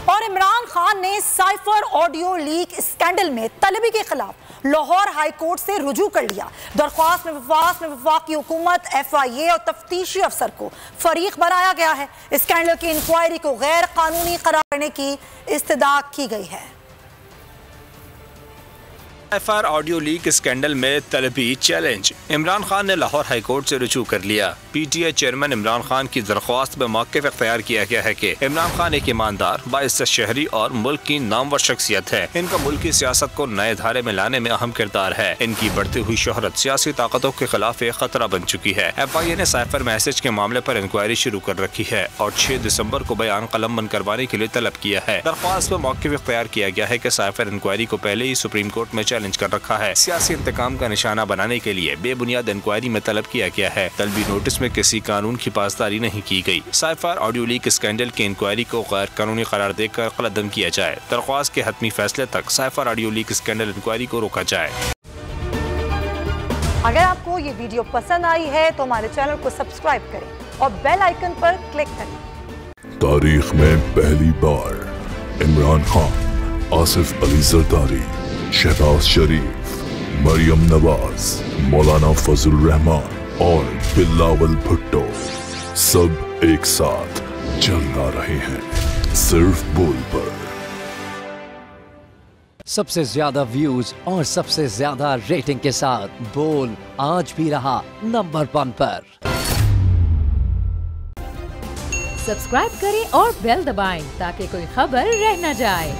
और इमरान खान ने cipher audio leak scandal में तलबी के खिलाफ लाहौर हाई कोर्ट से रुजू कर लिया। दरख्वास्त में वफाकी हुकूमत, FIA और तफ्तीशी अफसर को फरीक बनाया गया है। स्कैंडल की इंक्वायरी को गैर कानूनी करार देने की इस्तदा की गई है। साइफर ऑडियो लीक स्कैंडल में तलबी चैलेंज। इमरान खान ने लाहौर हाई कोर्ट से रुजू कर लिया। PTI चेयरमैन इमरान खान की दरख्वास्त में मौक़िफ़ इख्तियार किया गया है कि इमरान खान एक ईमानदार, बाइज़्ज़त शहरी और मुल्क की नामवर शख्सियत है। इनका मुल्क की सियासत को नए धारे में लाने में अहम किरदार है। इनकी बढ़ती हुई शोहरत सियासी ताकतों के खिलाफ एक खतरा बन चुकी है। FIA ने साइफर मैसेज के मामले पर इंक्वायरी शुरू कर रखी है और 6 दिसंबर को बयान कलम बंद करवाने के लिए तलब किया है। दरख्वास्त में मौक़िफ़ इख्तियार किया गया है कि साइफर इंक्वायरी को पहले ही सुप्रीम कोर्ट में चैलेंज कर रखा है। सियासी इंतकाम का निशाना बनाने के लिए बेबुनियाद इंक्वायरी में तलब किया गया है। तलबी नोटिस में किसी कानून की पासदारी नहीं की गई। साइफर ऑडियो लीक स्कैंडल की इंक्वायरी को गैर कानूनी करार देकर कलअदम किया जाए। दरख्वास्त के हतमी फैसले तक cipher audio leak scandal inquiry को रोका जाए। अगर आपको ये वीडियो पसंद आई है तो हमारे चैनल को सब्सक्राइब करें और बेल आइकन पर क्लिक करें। तारीख में पहली बार इमरान खान, आसिफ अली जरदारी, शहबाज शरीफ, मरियम नवाज, मौलाना फजल रहमान और बिलावल भुट्टो सब एक साथ चल रहे हैं सिर्फ बोल पर। सबसे ज्यादा व्यूज और सबसे ज्यादा रेटिंग के साथ बोल आज भी रहा नंबर 1 पर। सब्सक्राइब करें और बेल दबाएं ताकि कोई खबर रह न जाए।